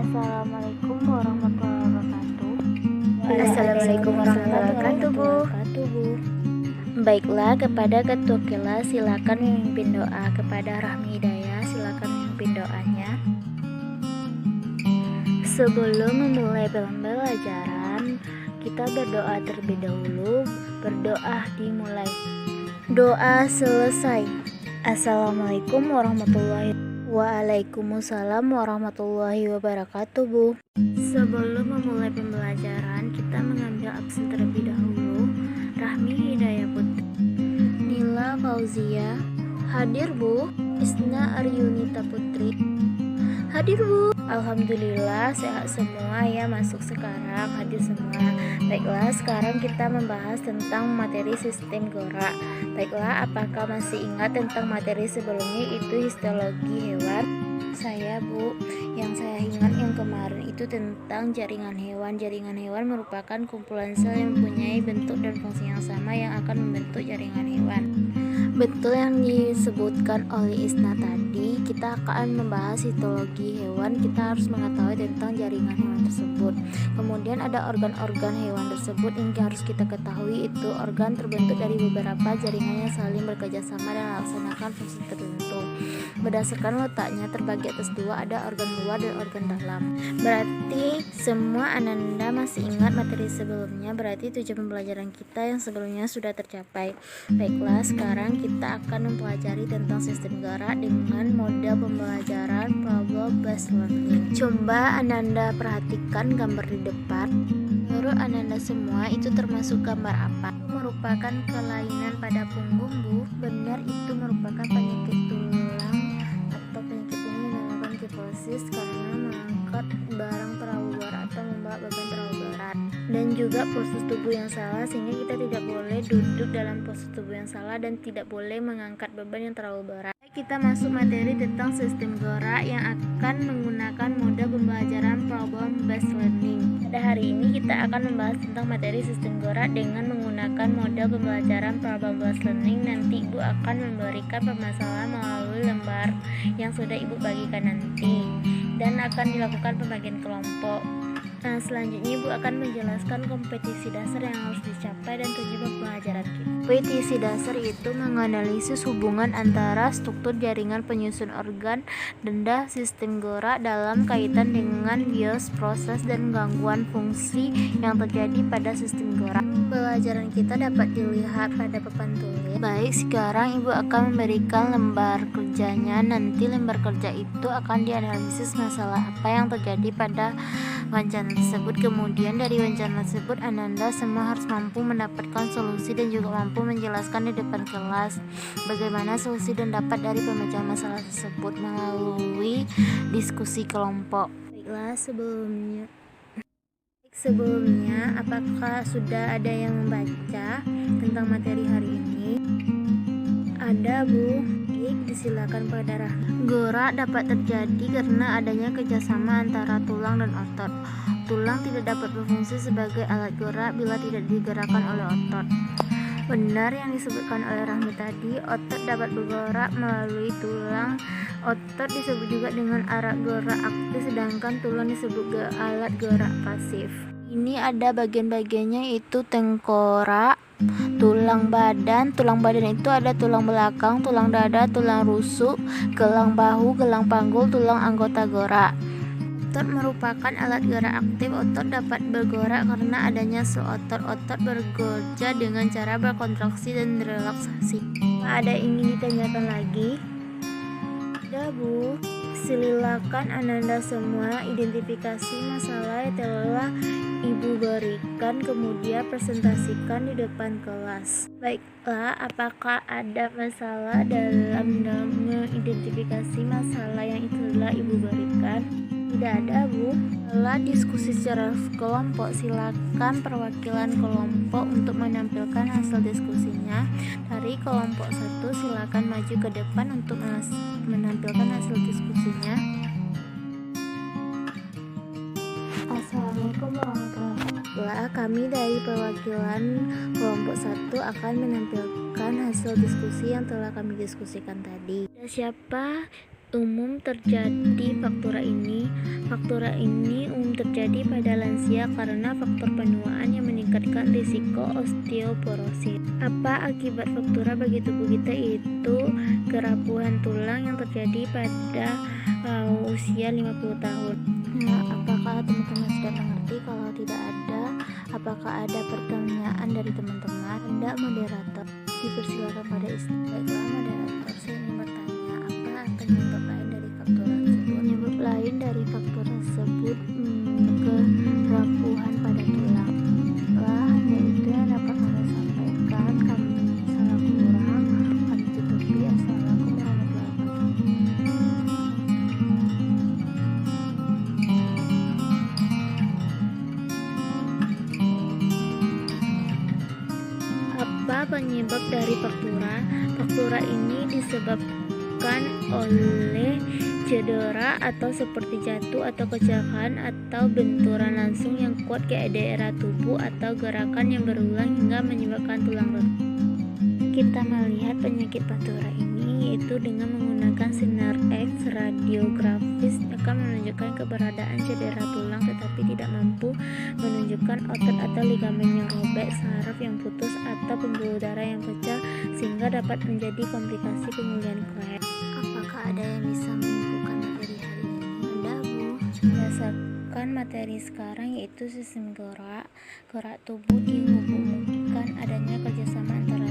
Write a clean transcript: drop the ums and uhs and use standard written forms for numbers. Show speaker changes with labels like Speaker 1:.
Speaker 1: Assalamualaikum warahmatullahi wabarakatuh.
Speaker 2: Assalamualaikum warahmatullahi wabarakatuh, Bu. Baiklah, kepada Ketua Kelas silakan memimpin doa. Kepada Rahmi Hidayah silakan memimpin doanya. Sebelum memulai pembelajaran, kita berdoa terlebih dahulu. Berdoa dimulai. Doa selesai. Assalamualaikum warahmatullahi wabarakatuh. Waalaikumsalam warahmatullahi wabarakatuh, Bu. Sebelum memulai pembelajaran, kita mengambil absen terlebih dahulu. Rahmi Hidayah Putri, Nila Fauzia, hadir, Bu. Isna Aryunita Putri, hadir, Bu. Alhamdulillah sehat semua ya, masuk sekarang, hadir semua. Baiklah, sekarang kita membahas tentang materi sistem gerak. Baiklah, apakah masih ingat tentang materi sebelumnya, itu histologi hewan? Saya, Bu, yang saya ingat yang kemarin itu tentang jaringan hewan. Jaringan hewan merupakan kumpulan sel yang mempunyai bentuk dan fungsi yang sama yang akan membentuk jaringan hewan. Betul yang disebutkan oleh Isna tadi, kita akan membahas histologi hewan. Kita harus mengetahui tentang jaringan hewan tersebut. Kemudian ada organ-organ hewan tersebut yang harus kita ketahui, itu organ terbentuk dari beberapa jaringan yang saling bekerjasama dan melaksanakan fungsi tertentu. Berdasarkan letaknya terbagi atas dua, ada organ luar dan organ dalam. Berarti semua Ananda masih ingat materi sebelumnya, berarti tujuan pembelajaran kita yang sebelumnya sudah tercapai. Baiklah, sekarang kita akan mempelajari tentang sistem gerak dengan model pembelajaran problem based learning. Coba Ananda perhatikan gambar di depan. Menurut Ananda semua, itu termasuk gambar apa? Merupakan kelainan pada punggung, Bu. Benar, itu merupakan penyakit tulang atau penyakit punggung dinamakan kifosis karena mengangkat barang terlalu berat atau membawa beban terlalu berat. Dan juga postur tubuh yang salah, sehingga kita tidak boleh duduk dalam postur tubuh yang salah dan tidak boleh mengangkat beban yang terlalu berat. Kita masuk materi tentang sistem gerak yang akan menggunakan model pembelajaran problem based learning. Pada hari ini kita akan membahas tentang materi sistem gerak dengan menggunakan model pembelajaran problem based learning. Nanti Ibu akan memberikan permasalahan melalui lembar yang sudah Ibu bagikan nanti, dan akan dilakukan pembagian kelompok. Nah, selanjutnya Ibu akan menjelaskan kompetisi dasar yang harus dicapai dan tujuan pembelajaran kita. Kompetisi dasar itu menganalisis hubungan antara struktur jaringan penyusun organ dan sistem gerak dalam kaitan dengan bios, proses, dan gangguan fungsi yang terjadi pada sistem gerak. Pelajaran kita dapat dilihat pada papan tulis. Baik, sekarang Ibu akan memberikan lembar kerjanya. Nanti lembar kerja itu akan dianalisis masalah apa yang terjadi pada wawancara tersebut. Kemudian dari wawancara tersebut Ananda semua harus mampu mendapatkan solusi dan juga mampu menjelaskan di depan kelas bagaimana solusi dan dapat dari pemecahan masalah tersebut melalui diskusi kelompok. Baiklah, sebelumnya apakah sudah ada yang membaca tentang materi hari ini? Ada, Bu. Disilakan pada Rahmi. Gerak dapat terjadi karena adanya kerjasama antara tulang dan otot. Tulang tidak dapat berfungsi sebagai alat gerak bila tidak digerakkan oleh otot. Benar yang disebutkan oleh Rahmi tadi, otot dapat bergerak melalui tulang. Otot disebut juga dengan alat gerak aktif, sedangkan tulang disebut alat gerak pasif. Ini ada bagian-bagiannya, yaitu tengkorak, tulang badan. Tulang badan itu ada tulang belakang, tulang dada, tulang rusuk, gelang bahu, gelang panggul, tulang anggota gerak. Otot merupakan alat gerak aktif. Otot dapat bergerak karena adanya seotot. Otot bekerja dengan cara berkontraksi dan relaksasi. Ada yang ingin ditanyakan lagi? Ada, Bu. Silakan Ananda semua identifikasi masalah yang telah Ibu berikan, kemudian presentasikan di depan kelas. Baiklah, apakah ada masalah dalam mengidentifikasi masalah yang telah Ibu berikan? Tidak ada, Bu. Setelah diskusi secara kelompok, silakan perwakilan kelompok untuk menampilkan hasil diskusinya. Dari kelompok 1 silakan maju ke depan untuk menampilkan hasil diskusinya. Assalamualaikum warahmatullahi wabarakatuh. Kami dari perwakilan kelompok 1 akan menampilkan hasil diskusi yang telah kami diskusikan tadi. Siapa umum terjadi Faktura ini umum terjadi pada lansia karena faktor penuaan yang meningkatkan risiko osteoporosis. Apa akibat faktura bagi tubuh kita? Itu kerapuhan tulang yang terjadi pada usia 50 tahun. Nah, apakah teman-teman sudah mengerti? Kalau tidak ada, apakah ada pertanyaan dari teman-teman? Anda moderator, dipersilakan pada istilah moderator. Saya ingin bertanya, apa penyebab lain dari faktor tersebut? Penyebab lain dari faktor tersebut kerapuhan pada tulang. Hanya itu yang dapat kami sampaikan. Kami salah kurang, kami tutupi. Assalamualaikum warahmatullahi wabarakatuh. Apa penyebab dari faktura? Faktura ini disebabkan oleh cedera atau seperti jatuh atau kecelakaan atau benturan langsung yang kuat ke daerah tubuh atau gerakan yang berulang hingga menyebabkan tulang retak. Kita melihat penyakit faktura ini yaitu dengan menggunakan sinar X radiografis akan menunjukkan keberadaan cedera tulang tetapi tidak mampu menunjukkan otot atau ligamen yang robek, saraf yang putus atau pembuluh darah yang pecah sehingga dapat menjadi komplikasi pemulihan kronik. Apakah ada yang bisa menyimpulkan materi hari ini? Ada, Bu. Berdasarkan materi sekarang yaitu sistem gerak tubuh dihubungkan adanya kerjasama antara